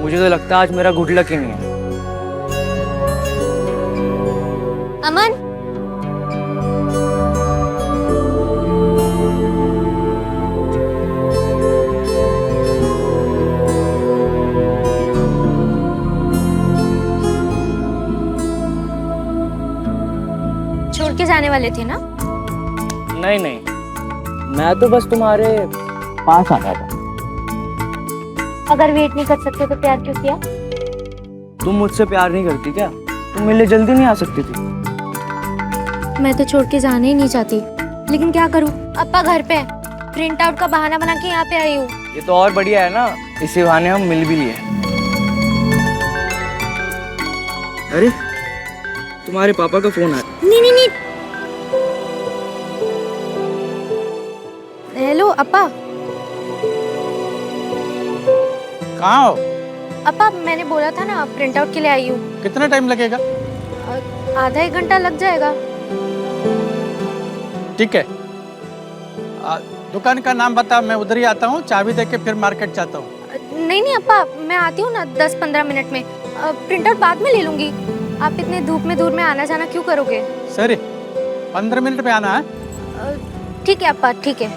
मुझे तो लगता है आज मेरा गुड लक ही नहीं है। अमन, छोड़ के जाने वाले थे ना? नहीं नहीं, मैं तो बस तुम्हारे पास आ रहा था। अगर वेट नहीं कर सकते तो प्यार क्यों किया? तुम मुझसे प्यार नहीं करती क्या? तुम मेरे लिए जल्दी नहीं आ सकती थी? मैं तो छोड़ के जाना ही नहीं चाहती, लेकिन क्या करूं? अप्पा घर पे है, प्रिंट आउट का बहाना बना के यहाँ पे आई हूँ। ये तो और बढ़िया है ना, इसी बहाने हम मिल भी लिए। अरे तुम्हारे पापा का फोन आया। नहीं नहीं नहीं। हेलो अप्पा। कहाँ हो? अप्पा मैंने बोला था ना, प्रिंट आउट के लिए आई हूँ। कितना टाइम लगेगा? आधा एक घंटा लग जाएगा। ठीक है, दुकान का नाम बता, मैं उधर ही आता हूँ, चाबी दे के फिर मार्केट जाता हूँ। नहीं नहीं अप्पा, मैं आती हूँ ना 10-15 मिनट में। प्रिंट आउट बाद में ले लूंगी। आप इतने धूप में दूर में आना जाना क्यों करोगे? सर 15 मिनट में आना है। ठीक है अप्पा, ठीक है।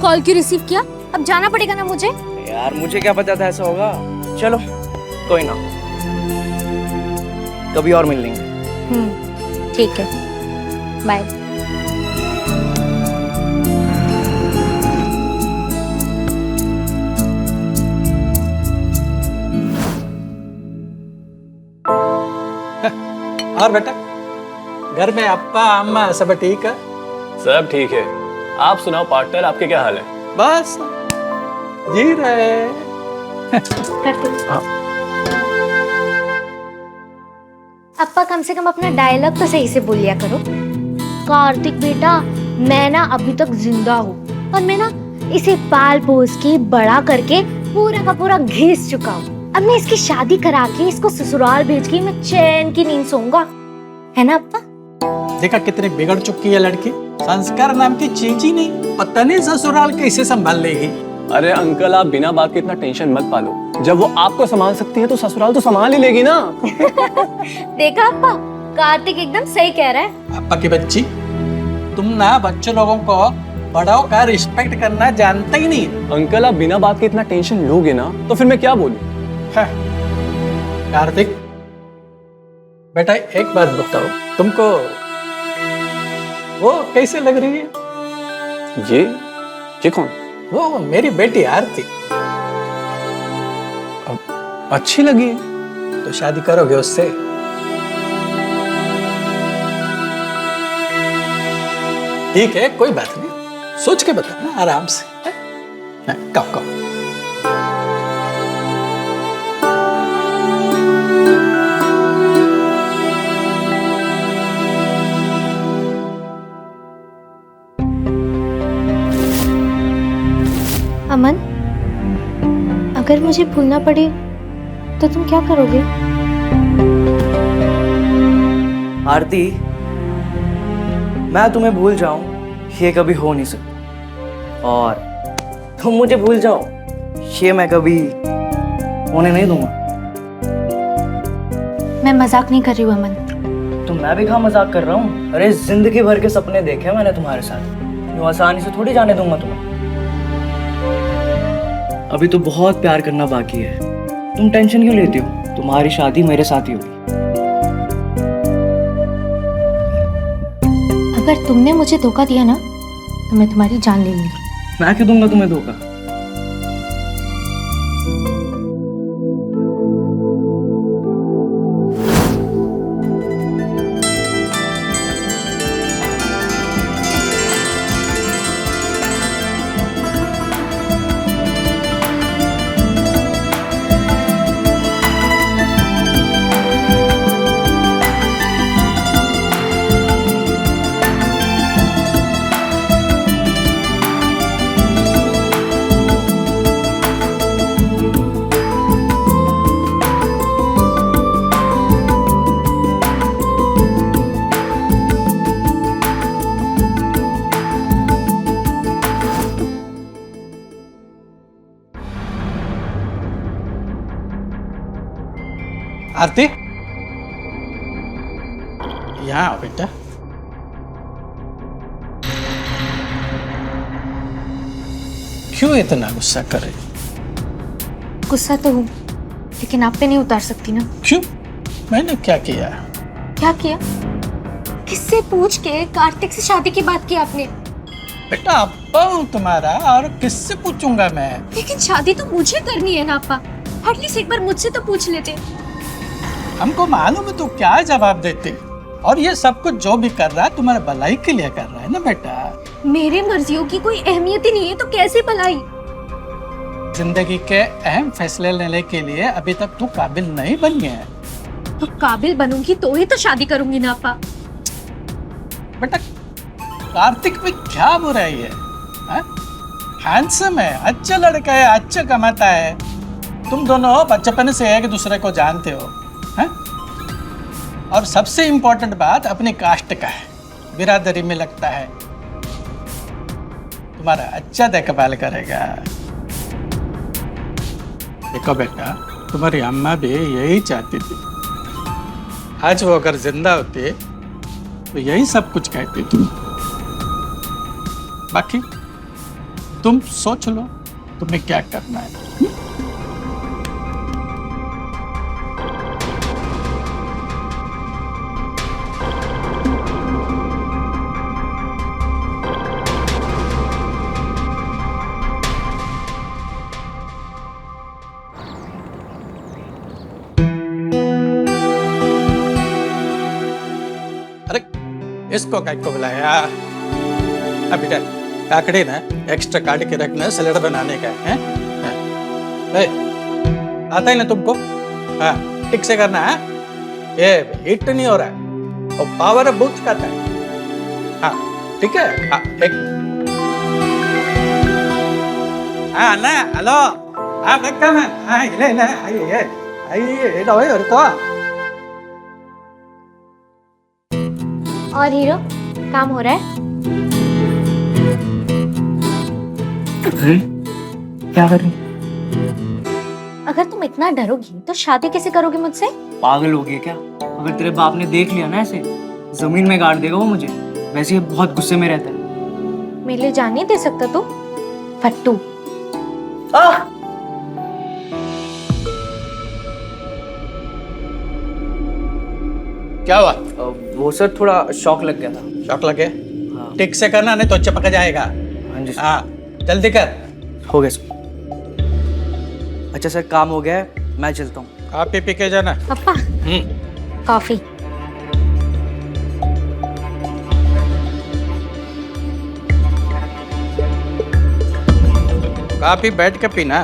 कॉल क्यों रिसीव किया? अब जाना पड़ेगा ना मुझे। यार मुझे क्या पता था ऐसा होगा। चलो कोई ना, कभी और मिल लेंगे। ठीक है, बाय। और बेटा, घर में अप्पा अम्मा सब ठीक है? सब ठीक है। आप सुनाओ पार्टनर, आपके क्या हाल है? बस जी रहे। अप्पा कम से कम अपना डायलॉग तो सही से बोल लिया करो। कार्तिक बेटा, मैं ना अभी तक जिंदा हूँ और मैं ना इसे पाल पोस के बड़ा करके पूरा का पूरा घिस चुका हूँ। अब मैं इसकी शादी करा के इसको ससुराल भेज के मैं चैन की नींद सोऊंगा, है ना अप्पा? देखा कितनी बिगड़ चुकी है लड़की। संस्कार नाम की चीज ही नहीं, पता नहीं ससुराल कैसे संभाल लेगी। अरे अंकल, आप बिना बात के इतना टेंशन मत पालो। जब वो आपको संभाल सकती है तो ससुराल तो संभाल ही लेगी ना। देखा अप्पा, कार्तिक एकदम सही कह रहा है। अप्पा की बच्ची, तुम ना बच्चे लोगों को बड़ों का रिस्पेक्ट करना जानते ही नहीं। अंकल, आप बिना बात के इतना टेंशन लोगे ना तो फिर मैं क्या बोलूं? कार्तिक बेटा, एक बात बताओ, तुमको वो कैसे लग रही है? ये कौन? वो मेरी बेटी आरती। अच्छी लगी? तो शादी करोगे उससे? ठीक है, कोई बात नहीं, सोच के बताना आराम से। कहो कहो। अमन, अगर मुझे भूलना पड़े तो तुम क्या करोगे? आरती, मैं तुम्हें भूल जाऊं ये कभी हो नहीं सकता, और तुम मुझे भूल जाओ ये मैं कभी होने नहीं दूंगा। मैं मजाक नहीं कर रही हूँ अमन। तो मैं भी कहाँ मजाक कर रहा हूँ। अरे जिंदगी भर के सपने देखे मैंने तुम्हारे साथ, यूं आसानी से थोड़ी जाने दूंगा तुम्हें। अभी तो बहुत प्यार करना बाकी है। तुम टेंशन क्यों लेती हो? तुम्हारी शादी मेरे साथ ही होगी। अगर तुमने मुझे धोखा दिया ना तो मैं तुम्हारी जान ले लूंगी। मैं क्यों दूंगा तुम्हें धोखा? आरती, यहाँ आओ बेटा। क्यों इतना गुस्सा कर रही? गुस्सा तो हूँ, लेकिन आप पे नहीं उतार सकती ना। क्यों? मैंने क्या किया? क्या किया? किससे पूछ के कार्तिक से शादी की बात की आपने? बेटा अब्बा हूँ तुम्हारा, और किससे पूछूंगा मैं? लेकिन शादी तो मुझे करनी है ना अप्पा। एटलीस्ट एक बार मुझसे तो पूछ लेते। हमको मालूम है तू क्या जवाब देती, और ये सब कुछ जो भी कर रहा है तुम्हारे भलाई के लिए कर रहा है ना बेटा। मेरे मर्जियों की कोई अहमियत ही नहीं है तो कैसे भलाई? जिंदगी के अहम फैसले लेने के लिए अभी तक तू काबिल नहीं बनी है। तो काबिल बनूंगी तो ही तो शादी करूंगी ना अप्पा। बेटा कार्तिक में क्या बुराई है? हैंडसम है, अच्छा लड़का है, अच्छा कमाता है। तुम दोनों बचपन से एक दूसरे को जानते हो, है? और सबसे इम्पोर्टेंट बात अपनी कास्ट का है, बिरादरी में लगता है, तुम्हारा अच्छा देखभाल करेगा। देखो बेटा, तुम्हारी अम्मा भी यही चाहती थी। आज वो अगर जिंदा होती तो यही सब कुछ कहती थी। बाकी तुम सोच लो तुम्हें क्या करना है। अरे इसको काय को बुलाया? अभी तक काकड़ी ना एक्स्ट्रा काट के रखना, सलाद बनाने का है। आता है ना तुमको? हाँ ठीक से करना है। ये हिट नहीं हो रहा है और पावर बहुत खाता है। हाँ ठीक है। हाँ एक हाँ ना हेलो हाँ बेटा मैं हाँ ले ले आइए लो और तो। और हीरो काम हो रहा है? क्या कर रही? अगर तुम इतना डरोगी तो शादी कैसे करोगे मुझसे? पागल हो गया क्या? अगर तेरे बाप ने देख लिया ना ऐसे, जमीन में गाड़ देगा वो मुझे। वैसे ये बहुत गुस्से में रहता है। मेरे लिए जान नहीं दे सकता तू? फट्टू। क्या हुआ? वो सर थोड़ा शॉक लग गया था। शॉक लगे? हाँ। ठीक से करना नहीं तो चिपक जाएगा। हाँ जी सर। हाँ जल्दी कर। हो गया सर। अच्छा सर काम हो गया है, मैं चलता हूँ। काफी पी के जाना। पापा कॉफी। काफी बैठ के पीना।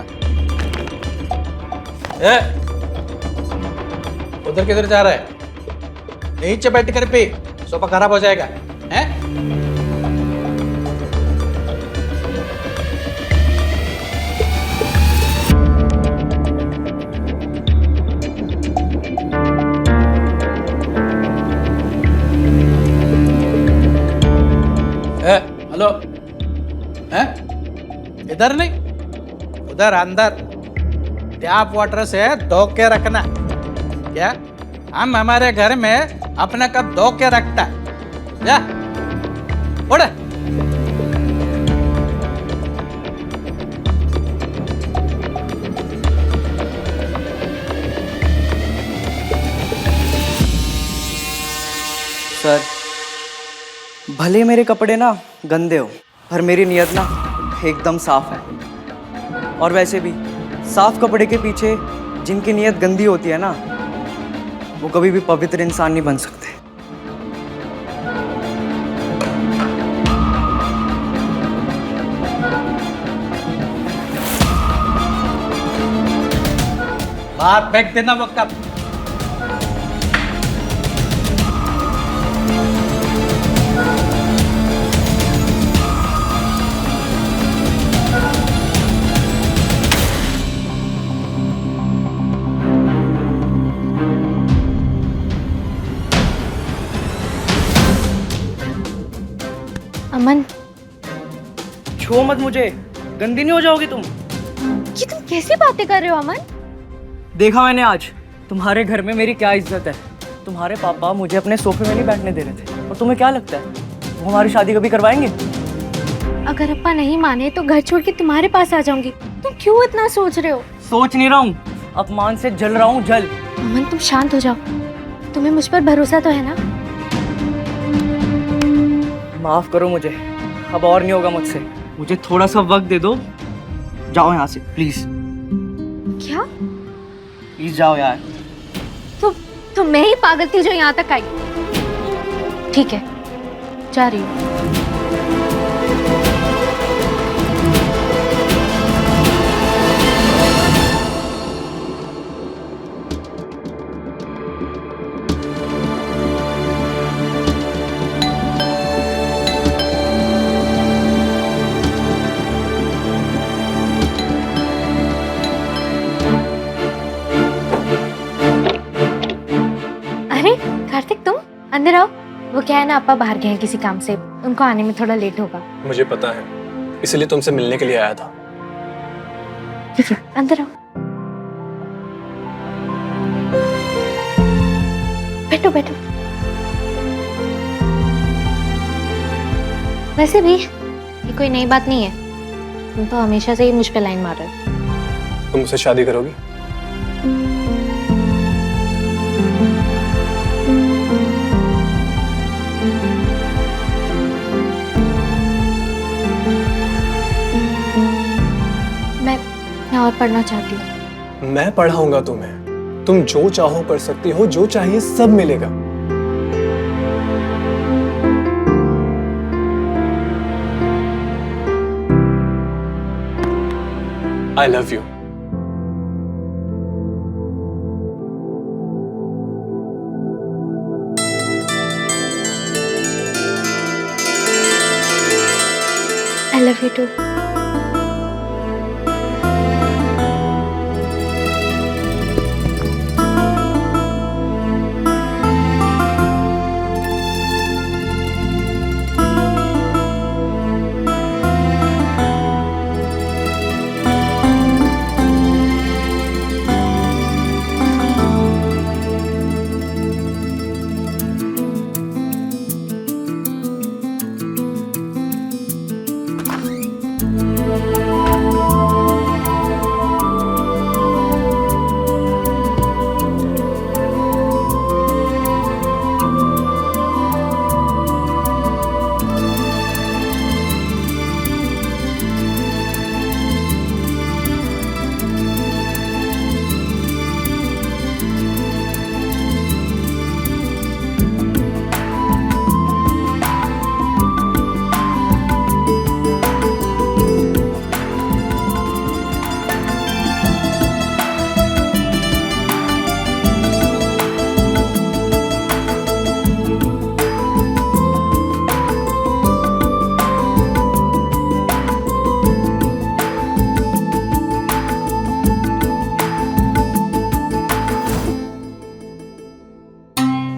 ए, उधर किधर जा रहा है? नीचे बैठ कर पी, सोफा खराब हो जाएगा। हैं? हेलो हैं? इधर नहीं, उधर अंदर टैप वाटर से धो के रखना। क्या हम हमारे घर में अपना कप धो के रखता है? जा उड़। सर भले मेरे कपड़े ना गंदे हो, पर मेरी नियत ना एकदम साफ है। और वैसे भी साफ कपड़े के पीछे जिनकी नियत गंदी होती है ना, वो कभी भी पवित्र इंसान नहीं बन सकते। बात फेंक देना वो कप। अमन छुओ मत मुझे, गंदी नहीं हो जाओगी तुम। ये तुम कैसी बातें कर रहे हो अमन? देखा मैंने आज तुम्हारे घर में मेरी क्या इज्जत है? तुम्हारे पापा मुझे अपने सोफे में नहीं बैठने दे रहे थे, और तुम्हें क्या लगता है वो हमारी शादी कभी करवाएंगे? अगर अप्पा नहीं माने तो घर छोड़ के तुम्हारे पास आ जाऊंगी। तुम क्यों इतना सोच रहे हो? सोच नहीं रहा हूँ, अपमान से जल रहा हूँ, जल। अमन तुम शांत हो जाओ, तुम्हें मुझ पर भरोसा तो है ना? माफ करो मुझे, अब और नहीं होगा मुझसे। मुझे थोड़ा सा वक्त दे दो, जाओ यहाँ से प्लीज। क्या? प्लीज जाओ यार। तो मैं ही पागल थी जो यहाँ तक आई। ठीक है, जा रही हूँ। अरे कार्तिक, तुम अंदर आओ। वो क्या है ना, अप्पा बाहर गए हैं किसी काम से, उनको आने में थोड़ा लेट होगा। मुझे पता है, इसलिए तुमसे मिलने के लिए आया था। ठीक है, अंदर आओ, बैठो बैठो। वैसे भी ये कोई नई बात नहीं है, तुम तो हमेशा से ही मुझ पे लाइन मार रहे हो। तुम मुझसे शादी करोगी? मैं और पढ़ना चाहती हूँ। मैं पढ़ाऊंगा तुम्हें। तुम जो चाहो कर सकती हो, जो चाहिए सब मिलेगा। I love you. I love you too.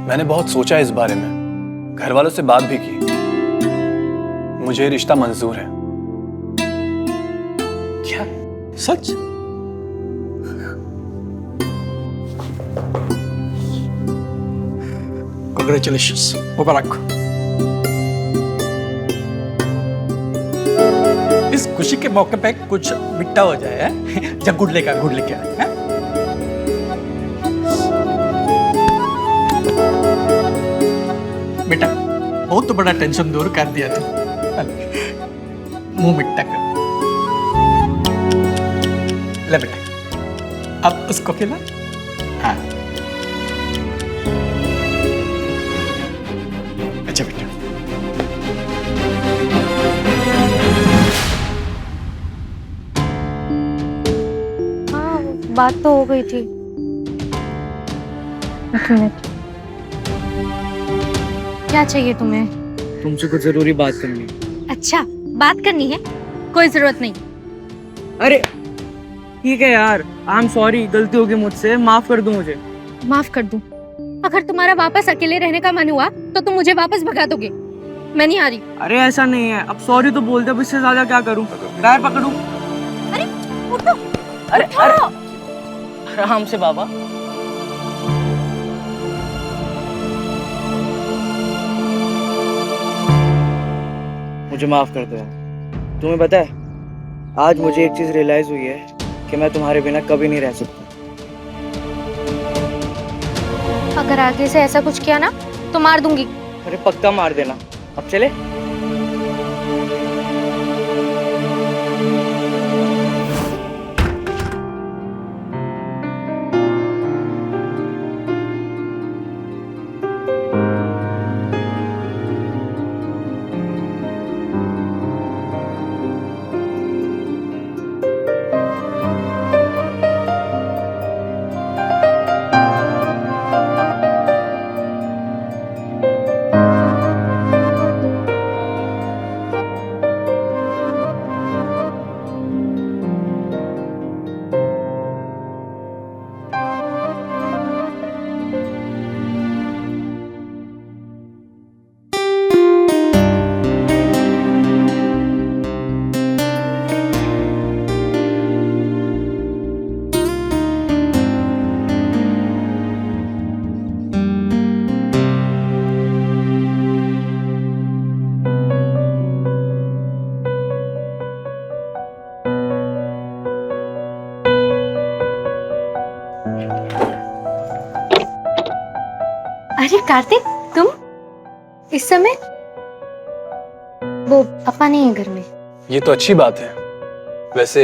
मैंने बहुत सोचा इस बारे में, घर वालों से बात भी की। मुझे रिश्ता मंजूर है। क्या सच? कांग्रेचुलेशंस, मुबारक। इस खुशी के मौके पे कुछ मिट्टा हो जाए, हैं? जब गुड़ लेके आए, हैं? बेटा बहुत बड़ा टेंशन दूर कर दिया तू। मुंह मिट्टा कर। ले बेटा, अब उसको खिला। हाँ, अच्छा बेटा। हाँ, बात तो हो गई थी। एक मिनट, क्या चाहिए तुम्हें? तुमसे कुछ जरूरी बात करनी है। अच्छा, बात करनी है? कोई जरूरत नहीं। अरे ठीक है यार, आई एम सॉरी, गलती होगी मुझसे, माफ कर दो मुझे। माफ कर दूं? अगर तुम्हारा वापस अकेले रहने का मन हुआ तो तुम मुझे वापस भगा दोगे। मैं नहीं आ रही। अरे ऐसा नहीं है, अब सॉरी तो बोल दे, अब इससे ज्यादा क्या करूं? पैर पकड़ूं? अरे उठो, अरे उठो। अरे आराम से बाबा। मुझे माफ़ कर दो यार। तुम्हें पता है, आज मुझे एक चीज़ रियलाइज़ हुई है कि मैं तुम्हारे बिना कभी नहीं रह सकता। अगर आगे से ऐसा कुछ किया ना तो मार दूंगी। अरे पक्का मार देना। अब चले? अरे कार्तिक, तुम इस समय? वो पापा नहीं है घर में। ये तो अच्छी बात है। वैसे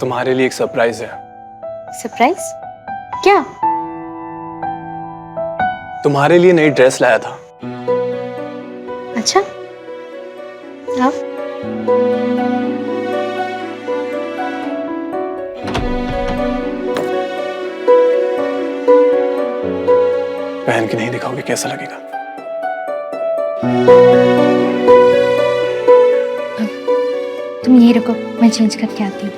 तुम्हारे लिए एक सरप्राइज है। सरप्राइज? क्या? तुम्हारे लिए नई ड्रेस लाया था। अच्छा, आओ। पहन के नहीं दिखाओगे कैसा लगेगा? तुम यही रुको, मैं चेंज करके आती हूँ।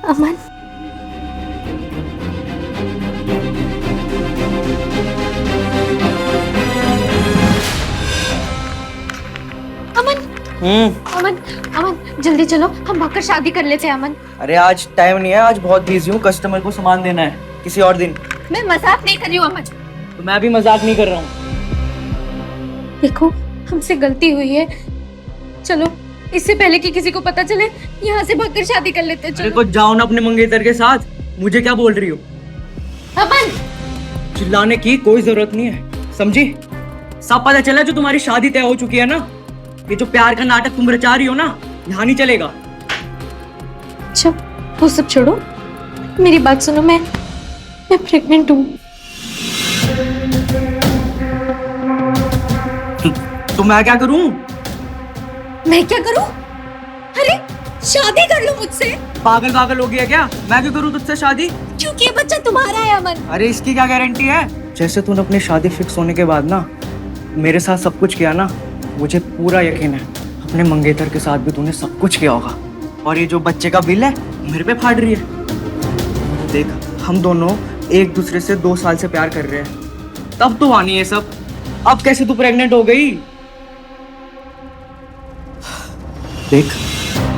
अमन, अमन, अमन जल्दी चलो, हम भागकर शादी कर लेते हैं। अमन, अरे आज टाइम नहीं है, आज बहुत बिजी हूँ, कस्टमर को सामान देना है, किसी और दिन। मैं मजाक नहीं कर रही हूँ अमन। तो मैं भी मजाक नहीं कर रहा हूँ। देखो, हमसे गलती हुई है, चलो इससे पहले कि किसी को पता चले यहाँ से भागकर शादी कर लेते हैं। अरे चलो। तो जाओ ना अपने मंगेतर के साथ, मुझे क्या बोल रही हो? अमन, चिल्लाने की कोई जरूरत नहीं है, समझी? सब पता चला जो तुम्हारी शादी तय हो चुकी है ना। ये जो प्यार का नाटक तुम रचा रही हो ना, यहाँ नहीं चलेगा। अच्छा वो सब छोड़ो, मेरी बात सुनो। मैं प्रेग्नेंट हूँ। तो मैं क्या करूँ? मैं क्या करूँ? अरे शादी कर लो मुझसे। पागल पागल हो गया क्या? मैं क्यों करूँ तुझसे शादी? क्योंकि ये बच्चा तुम्हारा है अमन। अरे इसकी क्या गारंटी है? जैसे तूने अपनी शादी फिक्स होने के बाद ना मेरे साथ सब कुछ किया ना, मुझे पूरा यकीन है अपने मंगेतर के साथ भी तूने सब कुछ किया होगा। और ये जो बच्चे का बिल है मेरे पे फाड़ रही है। देख, हम दोनों एक दूसरे से 2 साल से प्यार कर रहे हैं, तब तो आनी है सब। अब कैसे तू प्रेग्नेंट हो गई? देख,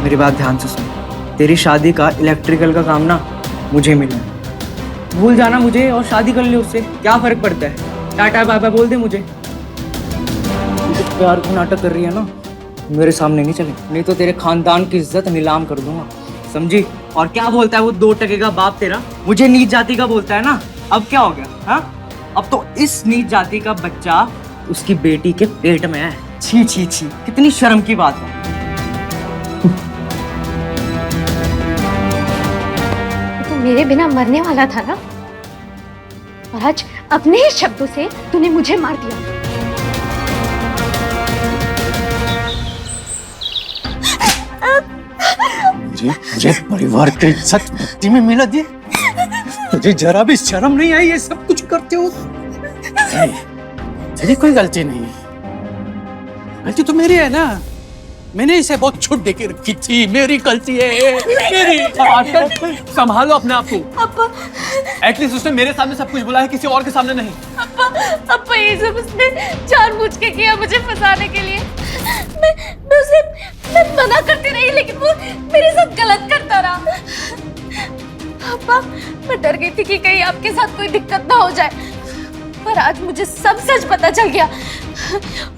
मेरी बात ध्यान से सुन। तेरी शादी का इलेक्ट्रिकल का काम ना मुझे मिला है। भूल जाना मुझे और शादी कर ले उससे, क्या फर्क पड़ता है? टाटा बाय बाय बोल दे मुझे। प्यार को नाटक कर रही है ना, मेरे सामने नहीं चले, नहीं तो तेरे खानदान की इज्जत नीलाम कर दूंगा, समझी? और क्या बोलता है वो 2 टके का बाप तेरा, मुझे नीच जाति का बोलता है ना। अब क्या हो गया? हाँ, अब तो इस नीच जाति का बच्चा उसकी बेटी के पेट में है। छी छी छी, कितनी शर्म की बात है। तो मेरे बिना मरने वाला था ना, और आज अपने ही शब्दों से तूने मुझे मार दिया। मुझे परिवार की इज्जत मिट्टी में मिला दी। तुझे जरा भी शर्म नहीं आई ये सब कुछ करते हो? नहीं, तेरी कोई गलती नहीं है। गलती तो मेरी है ना, मैंने इसे बहुत छूट दे के रखी थी। मेरी गलती है, मेरी। आजकल संभालो अपने आप को। एटलीस्ट उसने मेरे सामने सब कुछ बोला है, किसी और के सामने नहीं। अप्पा ये सब उसने जानबूझ के किया मुझे फंसाने के लिए। मैं उसे मना करती रही लेकिन वो मेरे साथ गलत करता रहा। अप्पा मैं डर गई थी कि कहीं आपके साथ कोई दिक्कत ना हो जाए, पर आज मुझे सब सच पता चल गया।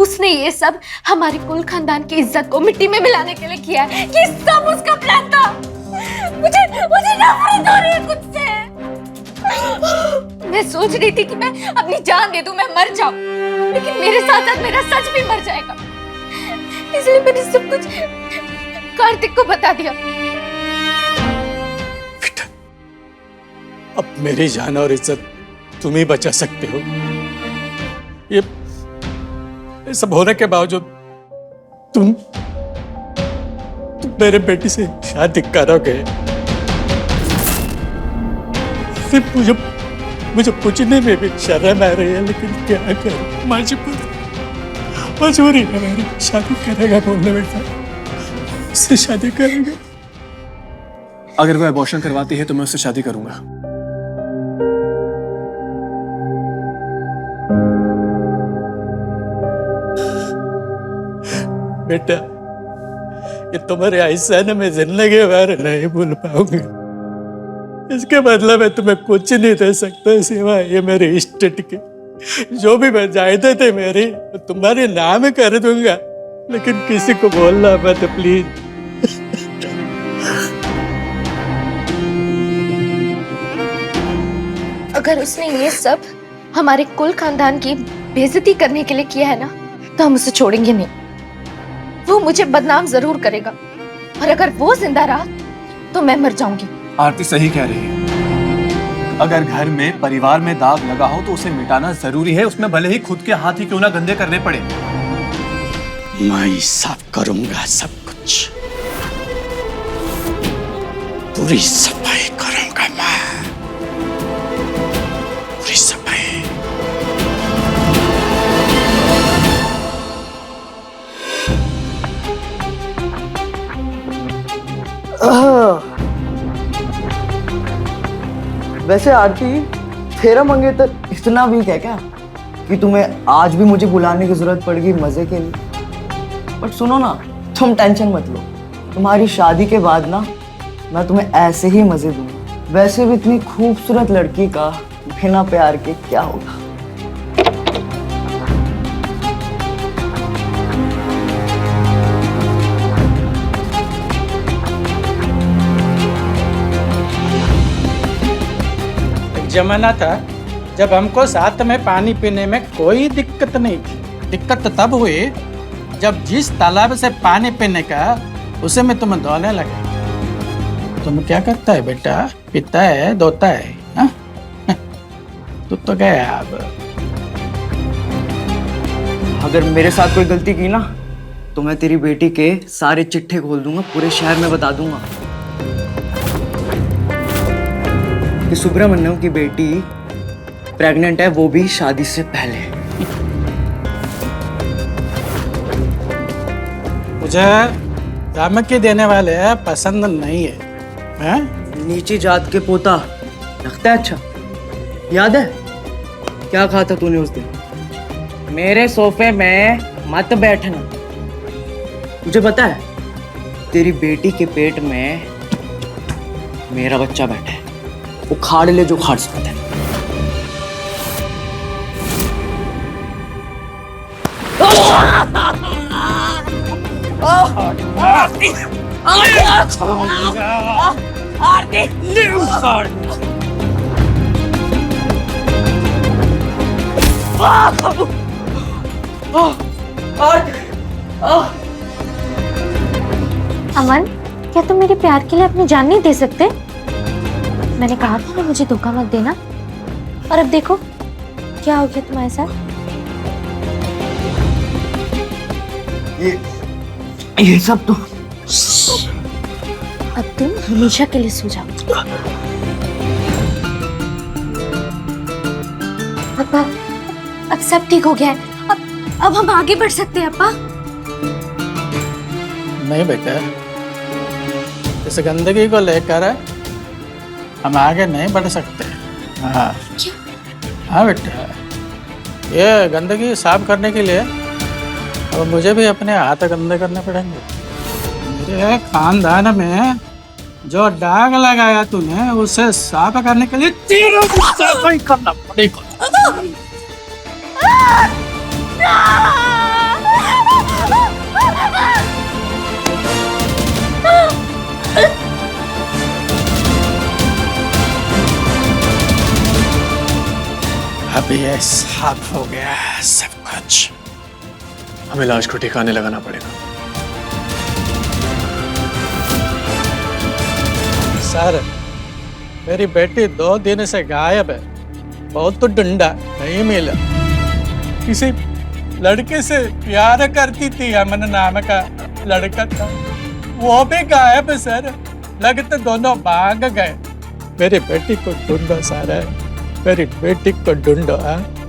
उसने ये सब हमारे कुल खानदान की इज्जत को मिट्टी में मिलाने के लिए किया है। ये सब उसका प्लान था। मुझे नफरत हो रही है खुद से। मैं सोच रही थी कि मैं अपनी जान दे दूं, मैं मर जाऊं, लेकिन मेरे साथ साथ मेरा सच भी मर जाएगा। इसलिए मैंने सब कुछ कार्तिक को बता दिया। बेटा, अब मेरी जान और इज्जत तुम ही बचा सकते हो। ये सब होने के बावजूद तुम मेरे बेटी से शादी करोगे? सिर्फ मुझे पूछने में भी शर्म आ रही है, लेकिन क्या करूं, मजबूरी है मेरी। शादी करेगा बोलने बेटा, उससे शादी करेगा। अगर वो अबॉर्शन करवाती है तो मैं उससे शादी करूंगा। बेटा, ये तुम्हारे एहसान में जिंदगी भर नहीं भूल पाऊंगा। इसके बदले में तुम्हें कुछ नहीं दे सकता सिवाय ये मेरे इस्टेट के। जो भी मैं जायदाद है मेरी, तुम्हारे नाम कर दूंगा, लेकिन किसी को बोलना मत प्लीज। अगर उसने ये सब हमारे कुल खानदान की बेइज्जती करने के लिए किया है ना, तो हम उसे छोड़ेंगे नहीं। वो मुझे बदनाम जरूर करेगा, और अगर वो जिंदा रहा तो मैं मर जाऊंगी। आरती सही कह रही है। अगर घर में, परिवार में दाग लगा हो तो उसे मिटाना जरूरी है, उसमें भले ही खुद के हाथ ही क्यों ना गंदे करने पड़े। मैं साफ करूंगा सब कुछ, पूरी सफाई करूंगा मैं, पूरी सफाई। वैसे आरती, तेरा मंगेतर इतना वीक है क्या कि तुम्हें आज भी मुझे बुलाने की जरूरत पड़ गई मजे के लिए? बट सुनो ना, तुम टेंशन मत लो, तुम्हारी शादी के बाद ना मैं तुम्हें ऐसे ही मजे दूंगा। वैसे भी इतनी खूबसूरत लड़की का बिना प्यार के क्या होगा। जमाना था जब हमको साथ में पानी पीने में कोई दिक्कत नहीं थी। दिक्कत तब हुई जब जिस तालाब से पानी पीने का उसे में तुम्हें धोने लगे। तुम क्या करता है बेटा? पीता है, धोता है, हाँ? तू तो गया अब। अगर मेरे साथ कोई गलती की ना तो मैं तेरी बेटी के सारे चिट्ठे खोल दूंगा, पूरे शहर में बता दूंगा कि सुब्रमण्यम की बेटी प्रेग्नेंट है, वो भी शादी से पहले। मुझे धमकी देने वाले पसंद नहीं है, हैं? नीची जात के पोता लगता है। अच्छा याद है क्या कहा था तूने उस दिन? मेरे सोफे में मत बैठना। मुझे पता है तेरी बेटी के पेट में मेरा बच्चा बैठा है, उखाड़ ले जो खाड़ सकता है। अमन, क्या तुम मेरे प्यार के लिए अपनी जान नहीं दे सकते? मैंने कहा था ना मुझे धोखा मत देना, और अब देखो क्या हो गया तुम्हारे साथ। ये सब तो अब तुम हमेशा के लिए सो जाओ। अप्पा, अब सब ठीक हो गया है। अब हम आगे बढ़ सकते हैं अप्पा। नहीं बेटा, इस गंदगी को लेकर हम आगे नहीं बढ़ सकते। हाँ हाँ बेटा, ये गंदगी साफ करने के लिए अब मुझे भी अपने हाथ गंदे करने पड़ेंगे। मेरे खानदान में जो दाग लगाया तूने उसे साफ करने के लिए तेरे को सफाई करना पड़ेगा। अभी ये साफ हो गया है सब कुछ। हमें लाश को ठिकाने लगाना पड़ेगा। सर, मेरी बेटी 2 दिन से गायब है। बहुत तो ढूंढा, नहीं मिला। किसी लड़के से प्यार करती थी, अमन नाम का लड़का था, वो भी गायब है सर। लगते दोनों भाग गए। मेरी बेटी को ढूंढो सर, मेरी बेटी को ढूंढो।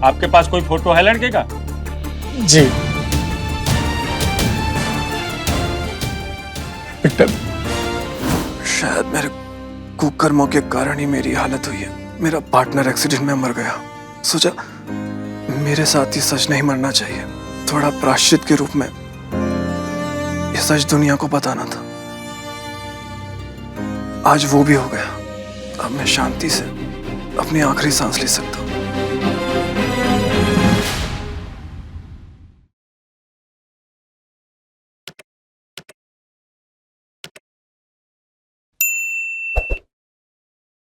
आपके पास कोई फोटो है लड़के का? जी बेटा, शायद मेरे कुकर्मों के कारण ही मेरी हालत हुई है। मेरा पार्टनर एक्सीडेंट में मर गया। सोचा मेरे साथ ही सच नहीं मरना चाहिए। थोड़ा प्रायश्चित के रूप में ये सच दुनिया को बताना था। आज वो भी हो गया। अब मैं शांति से अपनी आखिरी सांस ले सकता हूँ।